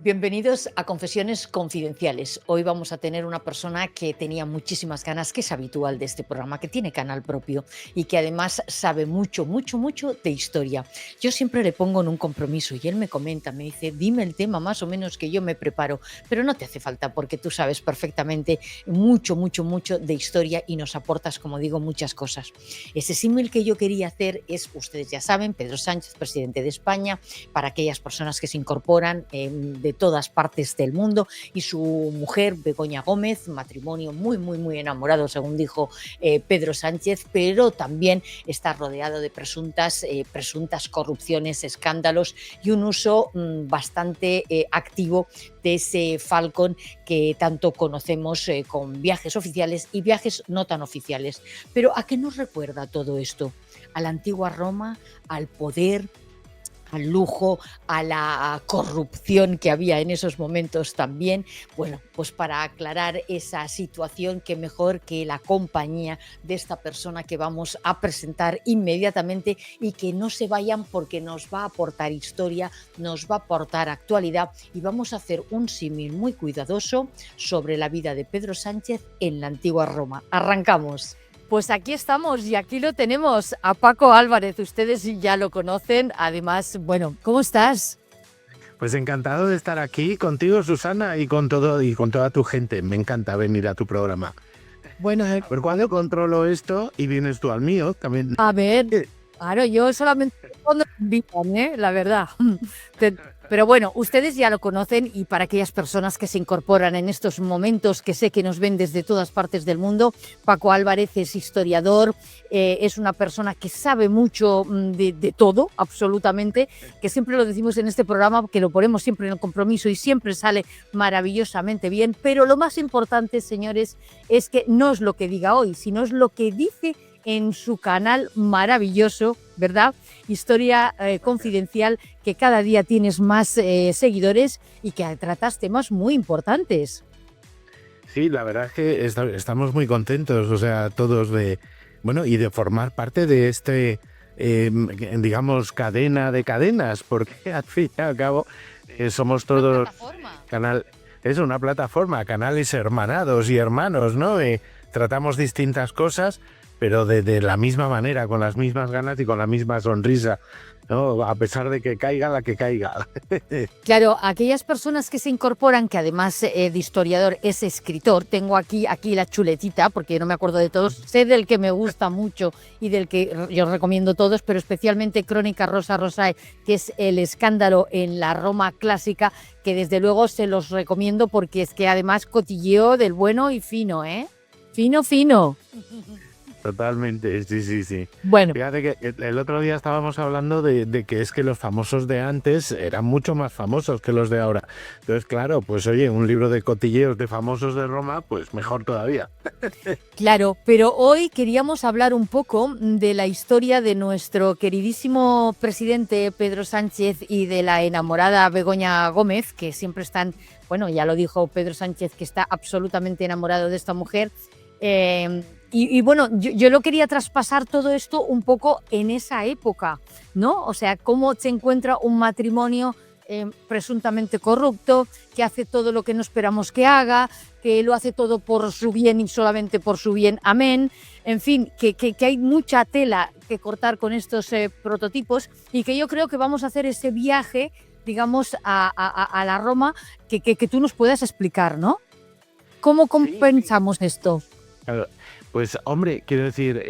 Bienvenidos a Confesiones Confidenciales. Hoy vamos a tener una persona que tenía muchísimas ganas, que es habitual de este programa, que tiene canal propio y que además sabe mucho, mucho, mucho de historia. Yo siempre le pongo en un compromiso y él me comenta, me dice, dime el tema más o menos que yo me preparo, pero no te hace falta porque tú sabes perfectamente mucho, mucho, mucho de historia y nos aportas, como digo, muchas cosas. Ese símil que yo quería hacer es, ustedes ya saben, Pedro Sánchez, presidente de España, para aquellas personas que se incorporan de todas partes del mundo, y su mujer Begoña Gómez, matrimonio muy, muy, muy enamorado, según dijo Pedro Sánchez, pero también está rodeado de presuntas corrupciones, escándalos y un uso bastante activo de ese Falcon que tanto conocemos, con viajes oficiales y viajes no tan oficiales. Pero ¿a qué nos recuerda todo esto? A la antigua Roma, al poder, al lujo, a la corrupción que había en esos momentos también. Bueno, pues para aclarar esa situación, qué mejor que la compañía de esta persona que vamos a presentar inmediatamente, y que no se vayan porque nos va a aportar historia, nos va a aportar actualidad y vamos a hacer un símil muy cuidadoso sobre la vida de Pedro Sánchez en la antigua Roma. Arrancamos. Pues aquí estamos y aquí lo tenemos, a Paco Álvarez. Ustedes ya lo conocen. Además, bueno, ¿cómo estás? Pues encantado de estar aquí contigo, Susana, y con toda tu gente. Me encanta venir a tu programa. Bueno, Pero cuando controlo esto y vienes tú al mío, también. a ver, claro, yo solamente cuando me invitan, la verdad. Pero bueno, ustedes ya lo conocen, y para aquellas personas que se incorporan en estos momentos, que sé que nos ven desde todas partes del mundo, Paco Álvarez es historiador, es una persona que sabe mucho de todo, absolutamente, que siempre lo decimos en este programa, que lo ponemos siempre en el compromiso y siempre sale maravillosamente bien. Pero lo más importante, señores, es que no es lo que diga hoy, sino es lo que dice en su canal maravilloso, ¿verdad? Historia Confidencial, que cada día tienes más seguidores y que tratas temas muy importantes. Sí, la verdad es que estamos muy contentos, o sea, todos bueno, y de formar parte de digamos, cadena de cadenas, porque al fin y al cabo somos todos canal, es una plataforma, canales hermanados y hermanos, ¿no? Tratamos distintas cosas, pero de la misma manera, con las mismas ganas y con la misma sonrisa, ¿no? A pesar de que caiga la que caiga. Claro, aquellas personas que se incorporan, que además de historiador es escritor, tengo aquí la chuletita, porque no me acuerdo de todos, sé del que me gusta mucho y del que yo recomiendo todos, pero especialmente Crónica Rosa Rosae, que es el escándalo en la Roma clásica, que desde luego se los recomiendo porque es que además cotilleo del bueno y fino, ¿eh? Fino, fino. Totalmente, sí. Bueno, Fíjate que el otro día estábamos hablando de que es que los famosos de antes eran mucho más famosos que los de ahora. Entonces, claro, pues oye, un libro de cotilleos de famosos de Roma, pues mejor todavía. claro, pero hoy queríamos hablar un poco de la historia de nuestro queridísimo presidente Pedro Sánchez y de la enamorada Begoña Gómez, que siempre están, bueno, ya lo dijo Pedro Sánchez, que está absolutamente enamorado de esta mujer. Y bueno, yo lo quería traspasar todo esto un poco en esa época, ¿no? O sea, cómo se encuentra un matrimonio presuntamente corrupto, que hace todo lo que no esperamos que haga, que lo hace todo por su bien y solamente por su bien, amén. En fin, que hay mucha tela que cortar con estos prototipos, y que yo creo que vamos a hacer ese viaje, digamos, a la Roma, que tú nos puedas explicar, ¿no? ¿Cómo compensamos esto? Claro, pues hombre, quiero decir,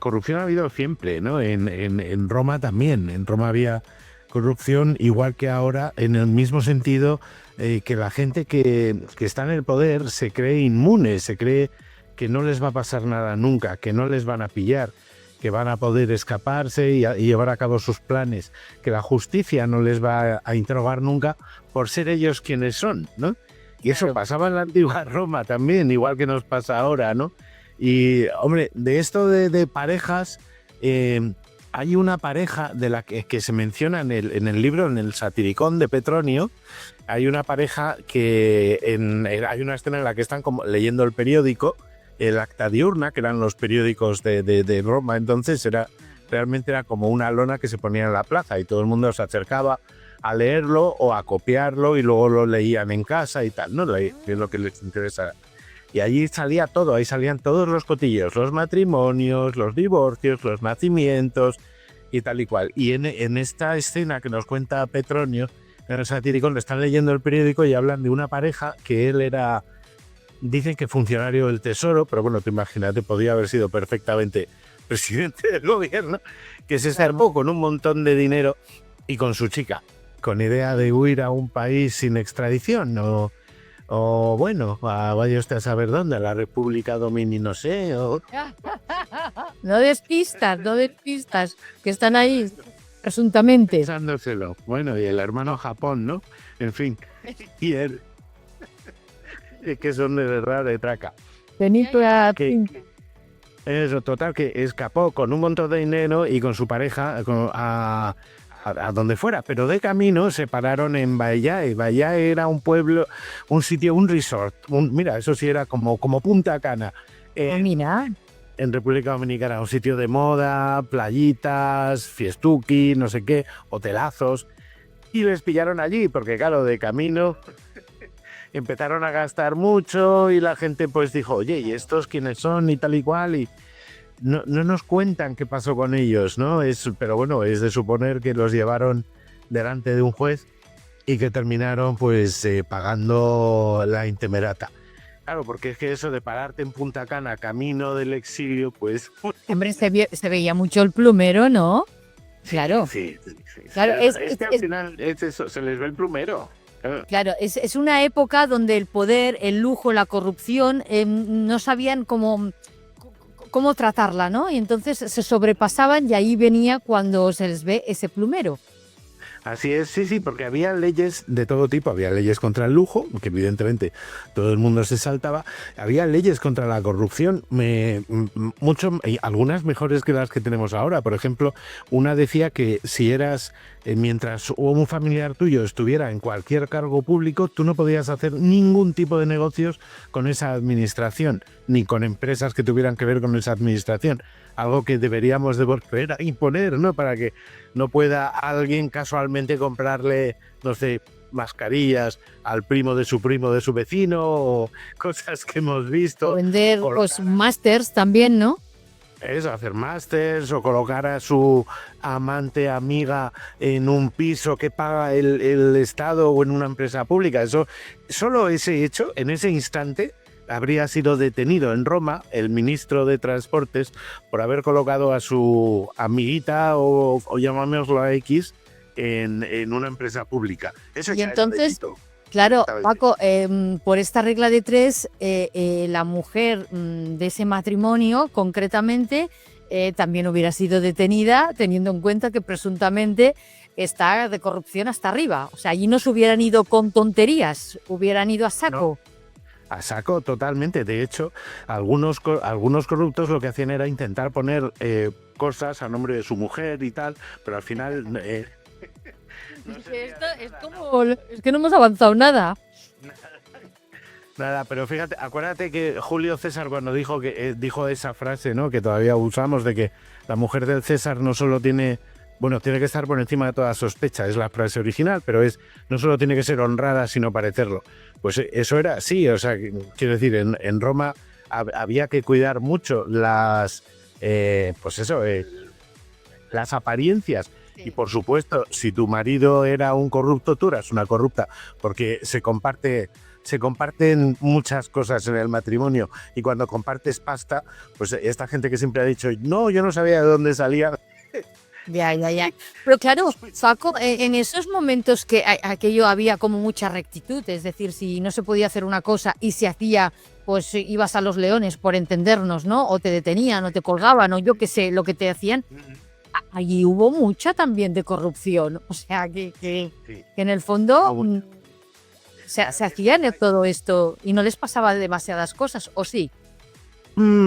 corrupción ha habido siempre, ¿no? En Roma también. En Roma había corrupción, igual que ahora, en el mismo sentido que la gente que está en el poder se cree inmune, se cree que no les va a pasar nada nunca, que no les van a pillar, que van a poder escaparse y llevar a cabo sus planes, que la justicia no les va a interrogar nunca por ser ellos quienes son, ¿no? Y eso pasaba en la antigua Roma también, igual que nos pasa ahora, ¿no? Y, hombre, de esto de parejas, hay una pareja de la que se menciona en el libro, en el Satiricón de Petronio. Hay una pareja que hay una escena en la que están como leyendo el periódico, el Acta Diurna, que eran los periódicos de Roma. Entonces realmente era como una lona que se ponía en la plaza y todo el mundo se acercaba a leerlo o a copiarlo y luego lo leían en casa y tal, ¿no? Es lo que les interesa. Y allí salía todo, ahí salían todos los cotilleos, los matrimonios, los divorcios, los nacimientos y tal y cual. Y en esta escena que nos cuenta Petronio, en el satírico, le están leyendo el periódico y hablan de una pareja que él era, dicen que funcionario del Tesoro, pero bueno, te imagínate, podía haber sido perfectamente presidente del gobierno, que se zarpó con un montón de dinero y con su chica, con idea de huir a un país sin extradición o bueno, vaya usted a saber dónde, a la República Dominicana, no sé, o... No des pistas, que están ahí presuntamente. Pensándoselo. Bueno, y el hermano Japón, ¿no? En fin. Y él... Es que son de verdad de traca. Eso, total, que escapó con un montón de dinero y con su pareja a donde fuera, pero de camino se pararon en Bahía, y Bahía era un pueblo, un sitio, un resort, mira, eso sí era como Punta Cana. Mira. En República Dominicana, un sitio de moda, playitas, fiestuki, no sé qué, hotelazos, y les pillaron allí, porque claro, de camino empezaron a gastar mucho y la gente pues dijo, oye, ¿y estos quiénes son? Y tal y cual, y no nos cuentan qué pasó con ellos, ¿no? Pero bueno, es de suponer que los llevaron delante de un juez y que terminaron pues pagando la intemerata. Claro, porque es que eso de pararte en Punta Cana, camino del exilio, pues... Hombre, se veía mucho el plumero, ¿no? Claro. Sí. Claro, es que al final es eso, se les ve el plumero. Claro, es una época donde el poder, el lujo, la corrupción no sabían cómo tratarla, ¿no? Y entonces se sobrepasaban y ahí venía cuando se les ve ese plumero. Así es, sí, porque había leyes de todo tipo, había leyes contra el lujo, que evidentemente todo el mundo se saltaba, había leyes contra la corrupción, y algunas mejores que las que tenemos ahora. Por ejemplo, una decía que si eras, mientras un familiar tuyo estuviera en cualquier cargo público, tú no podías hacer ningún tipo de negocios con esa administración, ni con empresas que tuvieran que ver con esa administración. Algo que deberíamos de volver a imponer, ¿no? Para que no pueda alguien casualmente comprarle, no sé, mascarillas al primo de su vecino o cosas que hemos visto. O vender pues másters también, ¿no? Eso, hacer másters o colocar a su amante, amiga en un piso que paga el Estado o en una empresa pública. Eso, solo ese hecho, en ese instante, habría sido detenido en Roma el ministro de Transportes por haber colocado a su amiguita o llamémoslo a X en una empresa pública. Eso y entonces, claro, Paco, por esta regla de tres, la mujer de ese matrimonio concretamente también hubiera sido detenida, teniendo en cuenta que presuntamente está de corrupción hasta arriba. O sea, allí no se hubieran ido con tonterías, hubieran ido a saco. No. A saco totalmente. De hecho, algunos corruptos lo que hacían era intentar poner cosas a nombre de su mujer y tal, pero al final... es que no hemos avanzado nada. Nada, pero fíjate, acuérdate que Julio César cuando dijo esa frase, ¿no? Que todavía usamos, de que la mujer del César no solo tiene... Bueno, tiene que estar por encima de toda sospecha, es la frase original, pero no solo tiene que ser honrada, sino parecerlo. Pues eso era así, o sea, quiero decir, en Roma había que cuidar mucho las apariencias. Sí. Y por supuesto, si tu marido era un corrupto, tú eras una corrupta, porque se comparten muchas cosas en el matrimonio, y cuando compartes pasta, pues esta gente que siempre ha dicho, no, yo no sabía de dónde salía... Ya. Pero claro, Paco, en esos momentos que aquello había como mucha rectitud, es decir, si no se podía hacer una cosa y se hacía, pues ibas a los leones, por entendernos, ¿no? O te detenían, o te colgaban, o yo qué sé, lo que te hacían. Allí hubo mucha también de corrupción. O sea, que en el fondo se hacían todo esto y no les pasaba demasiadas cosas, ¿o sí?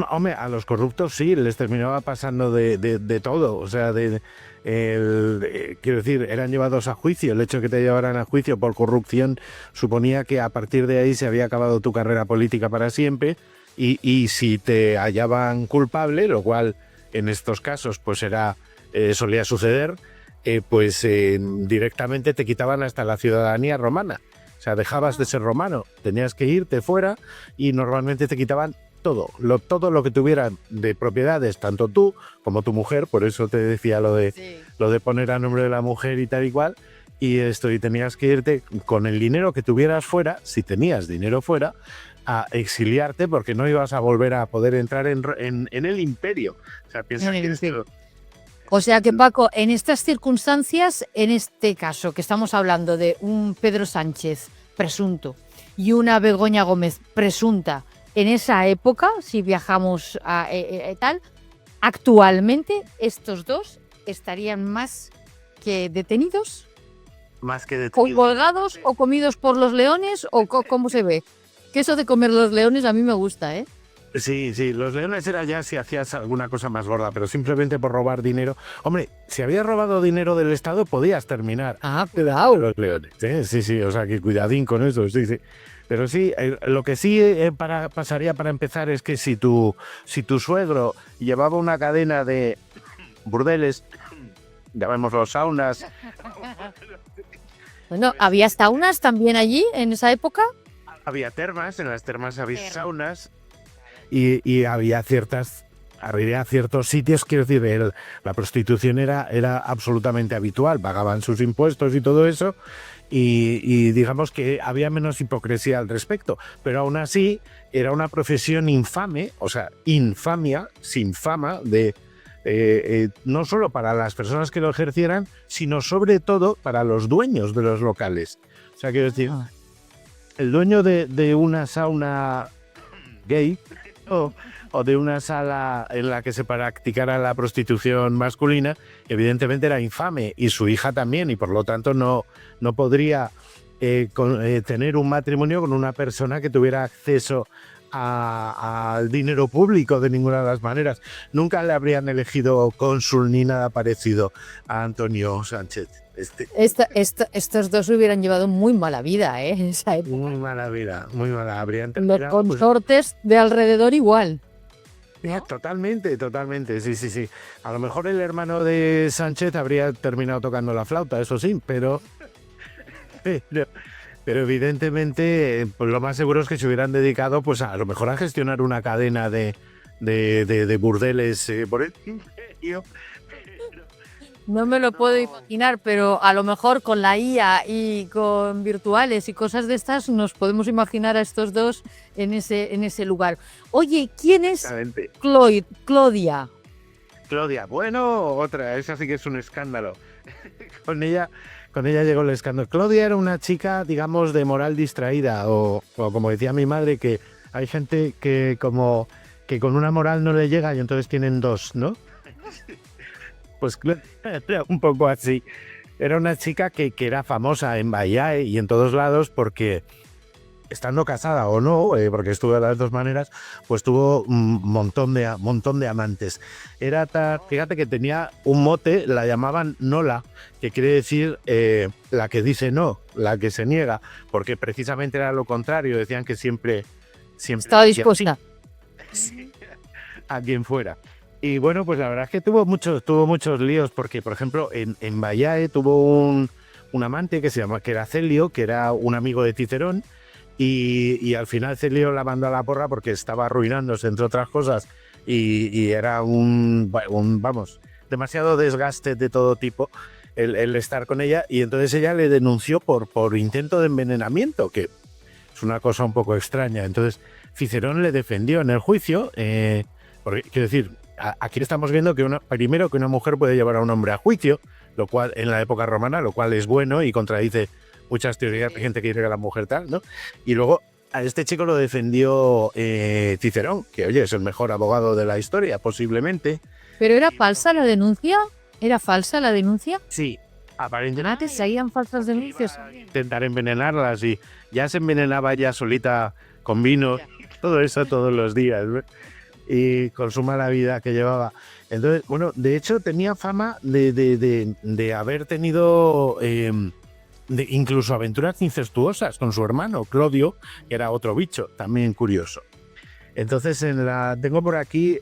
Hombre, a los corruptos sí, les terminaba pasando de todo. O sea, quiero decir, eran llevados a juicio. El hecho de que te llevaran a juicio por corrupción suponía que a partir de ahí se había acabado tu carrera política para siempre. Y si te hallaban culpable, lo cual en estos casos pues solía suceder, directamente te quitaban hasta la ciudadanía romana. O sea, dejabas de ser romano, tenías que irte fuera y normalmente te quitaban todo lo que tuvieran de propiedades, tanto tú como tu mujer, por eso te decía lo de poner a nombre de la mujer y tal y cual, y tenías que irte con el dinero que tuvieras fuera, si tenías dinero fuera, a exiliarte porque no ibas a volver a poder entrar en el imperio. O sea, piensa que esto... O sea que, Paco, en estas circunstancias, en este caso que estamos hablando de un Pedro Sánchez presunto y una Begoña Gómez presunta, en esa época, si viajamos a tal, actualmente estos dos estarían más que detenidos, Más que o colgados o comidos por los leones, o cómo se ve. Que eso de comer los leones a mí me gusta, ¿eh? Sí, los leones era ya si hacías alguna cosa más gorda, pero simplemente por robar dinero. Hombre, si habías robado dinero del Estado, podías terminar. Ah, cuidado. Los leones, ¿eh? Sí, o sea, que cuidadín con eso, sí. Pero sí, lo que sí pasaría para empezar es que si tu suegro llevaba una cadena de burdeles, llamémoslo saunas. Bueno, ¿había saunas también allí en esa época? Había termas, en las termas había saunas. Y había ciertos sitios, quiero decir, la prostitución era absolutamente habitual, pagaban sus impuestos y todo eso, y digamos que había menos hipocresía al respecto, pero aún así era una profesión infame, o sea, infamia, sin fama, no solo para las personas que lo ejercieran, sino sobre todo para los dueños de los locales. O sea, quiero decir, el dueño de una sauna gay o de una sala en la que se practicara la prostitución masculina, evidentemente era infame, y su hija también, y por lo tanto no podría tener un matrimonio con una persona que tuviera acceso al dinero público de ninguna de las maneras. Nunca le habrían elegido cónsul ni nada parecido a Antonio Sánchez. Estos dos hubieran llevado muy mala vida, ¿eh? En esa época. Muy mala vida, muy mala. Habrían Los consortes de alrededor igual. ¿No? Totalmente, sí. A lo mejor el hermano de Sánchez habría terminado tocando la flauta, eso sí, pero evidentemente pues lo más seguro es que se hubieran dedicado pues a lo mejor a gestionar una cadena de burdeles por el imperio. No me lo puedo imaginar, pero a lo mejor con la IA y con virtuales y cosas de estas nos podemos imaginar a estos dos en ese lugar. Oye, ¿quién es Clodia? Clodia, bueno, otra, esa sí que es un escándalo. Con ella llegó el escándalo. Clodia era una chica, digamos, de moral distraída, o como decía mi madre, que hay gente que con una moral no le llega y entonces tienen dos, ¿no? Pues era un poco así. Era una chica que era famosa en Bahía y en todos lados porque, estando casada o no, porque estuvo de las dos maneras, pues tuvo un montón de amantes. Fíjate que tenía un mote, la llamaban Nola, que quiere decir la que dice no, la que se niega, porque precisamente era lo contrario, decían que siempre estaba dispuesta a quien fuera. Y bueno, pues la verdad es que tuvo muchos líos, porque por ejemplo en Bayae tuvo un amante que era Celio, que era un amigo de Cicerón, y al final Celio la mandó a la porra porque estaba arruinándose, entre otras cosas, y era demasiado desgaste de todo tipo el estar con ella, y entonces ella le denunció por intento de envenenamiento, que es una cosa un poco extraña. Entonces Cicerón le defendió en el juicio, porque quiero decir, aquí estamos viendo que una mujer puede llevar a un hombre a juicio, lo cual en la época romana, lo cual es bueno y contradice muchas teorías de gente que dice que la mujer tal, ¿no? Y luego a este chico lo defendió Cicerón, que oye, es el mejor abogado de la historia, posiblemente. ¿Pero era falsa la denuncia? ¿Era falsa la denuncia? Sí, aparentemente. ¿Seguían falsas denuncias? Intentar envenenarlas, y ya se envenenaba ya solita con vino, todo eso todos los días, ¿no? Y con su mala vida que llevaba. Entonces, bueno, de hecho tenía fama de haber tenido incluso aventuras incestuosas con su hermano Clodio, que era otro bicho, también curioso. Entonces tengo por aquí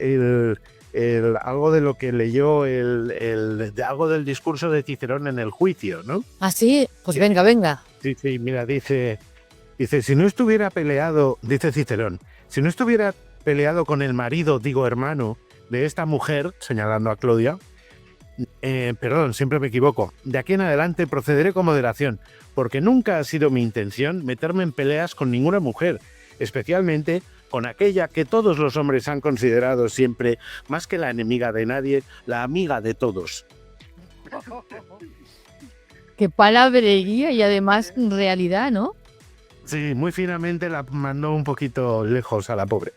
algo de lo que leyó, algo del discurso de Cicerón en el juicio, ¿no? ¿Ah, sí? Pues venga, venga. Sí, sí, mira, dice, si no estuviera peleado, dice Cicerón, si no estuviera peleado con el marido, digo hermano, de esta mujer, señalando a Clodia, perdón, siempre me equivoco, de aquí en adelante procederé con moderación, porque nunca ha sido mi intención meterme en peleas con ninguna mujer, especialmente con aquella que todos los hombres han considerado siempre, más que la enemiga de nadie, la amiga de todos. Qué palabrería y además realidad, ¿no? Sí, muy finamente la mandó un poquito lejos a la pobre.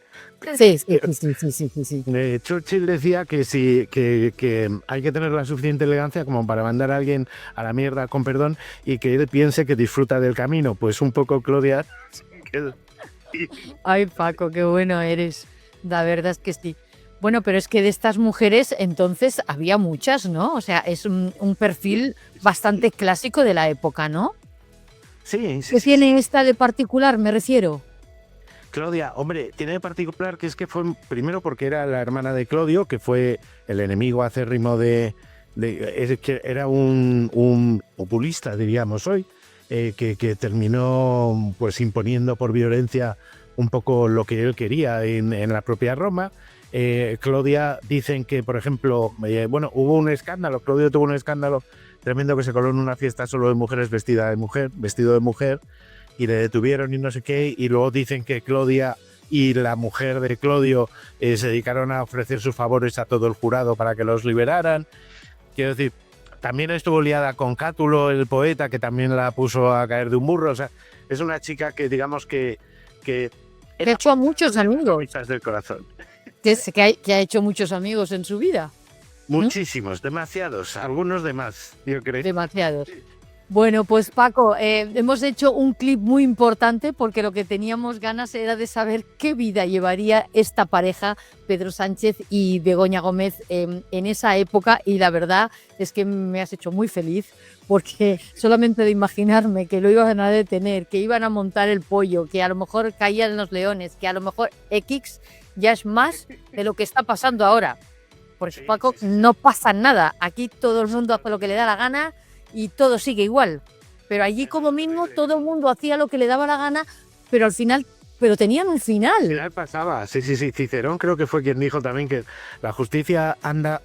Sí, sí, sí, sí, sí, sí, sí. Churchill decía que sí, que hay que tener la suficiente elegancia como para mandar a alguien a la mierda, con perdón, y que él piense que disfruta del camino. Pues un poco Clodia. Ay, Paco, qué bueno eres. La verdad es que sí. Bueno, pero es que de estas mujeres entonces había muchas, ¿no? O sea, es un perfil bastante clásico de la época, ¿no? Sí, sí, ¿Qué sí. tiene esta de particular, me refiero? Clodia, hombre, tiene de particular que es que fue primero porque era la hermana de Clodio, que fue el enemigo acérrimo es que era un populista, diríamos hoy, que terminó pues imponiendo por violencia un poco lo que él quería en la propia Roma. Clodia, dicen que, por ejemplo, bueno, hubo un escándalo, Clodio tuvo un escándalo tremendo que se coló en una fiesta solo de mujeres vestido de mujer, y le detuvieron y no sé qué, y luego dicen que Clodia y la mujer de Clodio se dedicaron a ofrecer sus favores a todo el jurado para que los liberaran. Quiero decir, también estuvo liada con Cátulo, el poeta, que también la puso a caer de un burro. O sea, es una chica que digamos que Que ha hecho a muchos amigos. del corazón. Que ha hecho muchos amigos en su vida. Muchísimos, demasiados, algunos de más, yo creo. Demasiados. Bueno, pues Paco, hemos hecho un clip muy importante porque lo que teníamos ganas era de saber qué vida llevaría esta pareja, Pedro Sánchez y Begoña Gómez, en esa época, y la verdad es que me has hecho muy feliz porque solamente de imaginarme que lo iban a detener, que iban a montar el pollo, que a lo mejor caían los leones, que a lo mejor X ya es más de lo que está pasando ahora. Porque Paco, no pasa nada, aquí todo el mundo hace lo que le da la gana y todo sigue igual. Pero allí como mínimo todo el mundo hacía lo que le daba la gana, pero al final, pero tenían un final. Al final pasaba, sí. Cicerón creo que fue quien dijo también que la justicia anda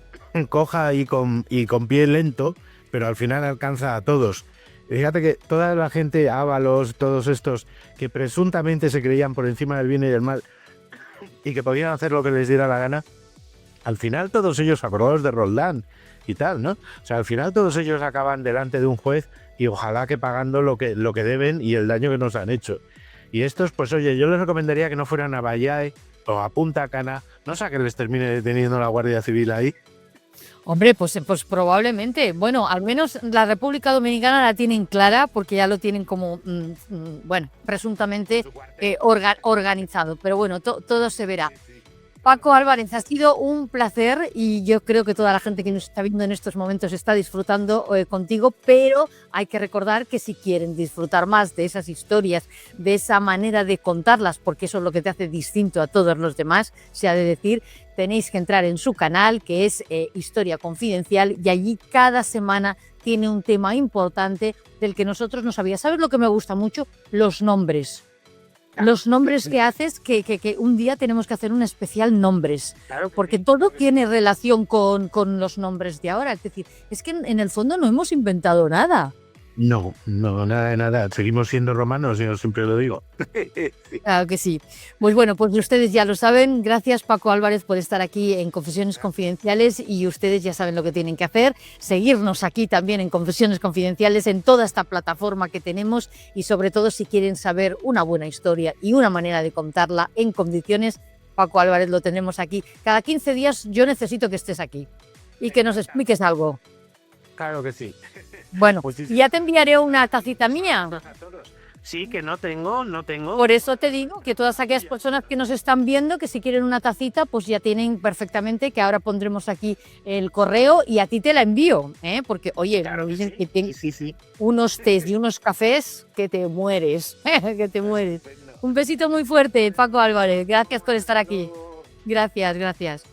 coja y con pie lento, pero al final alcanza a todos. Fíjate que toda la gente, Ábalos, todos estos que presuntamente se creían por encima del bien y del mal y que podían hacer lo que les diera la gana, al final todos ellos, acordados de Roldán y tal, ¿no? O sea, al final todos ellos acaban delante de un juez y ojalá que pagando lo que deben y el daño que nos han hecho. Y estos, pues oye, yo les recomendaría que no fueran a Vallae o a Punta Cana, no sé, que les termine deteniendo la Guardia Civil ahí. Hombre, pues probablemente. Bueno, al menos la República Dominicana la tienen clara porque ya lo tienen como, bueno, presuntamente organizado. Pero bueno, todo se verá. Paco Álvarez, ha sido un placer y yo creo que toda la gente que nos está viendo en estos momentos está disfrutando contigo, pero hay que recordar que si quieren disfrutar más de esas historias, de esa manera de contarlas, porque eso es lo que te hace distinto a todos los demás, se ha de decir, tenéis que entrar en su canal, que es Historia Confidencial, y allí cada semana tiene un tema importante del que nosotros no sabíamos. ¿Sabes lo que me gusta mucho? Los nombres. Los nombres que haces, que un día tenemos que hacer un especial nombres, porque todo tiene relación con los nombres de ahora. Es decir, es que en el fondo no hemos inventado nada. No, nada de nada. Seguimos siendo romanos, yo siempre lo digo. Claro que sí. Pues bueno, pues ustedes ya lo saben. Gracias, Paco Álvarez, por estar aquí en Confesiones Confidenciales, y ustedes ya saben lo que tienen que hacer. Seguirnos aquí también en Confesiones Confidenciales, en toda esta plataforma que tenemos, y sobre todo si quieren saber una buena historia y una manera de contarla en condiciones, Paco Álvarez lo tenemos aquí. Cada 15 días yo necesito que estés aquí y que nos expliques algo. Claro que sí. Bueno, Pues sí. ya te enviaré una tacita mía. Sí, que no tengo. Por eso te digo que todas aquellas personas que nos están viendo, que si quieren una tacita, pues ya tienen perfectamente, que ahora pondremos aquí el correo y a ti te la envío, ¿eh? Porque, oye, Claro me que dicen sí. que tienen Sí. unos tés y unos cafés que te mueres, que te mueres. Un besito muy fuerte, Paco Álvarez. Gracias por estar aquí. Gracias.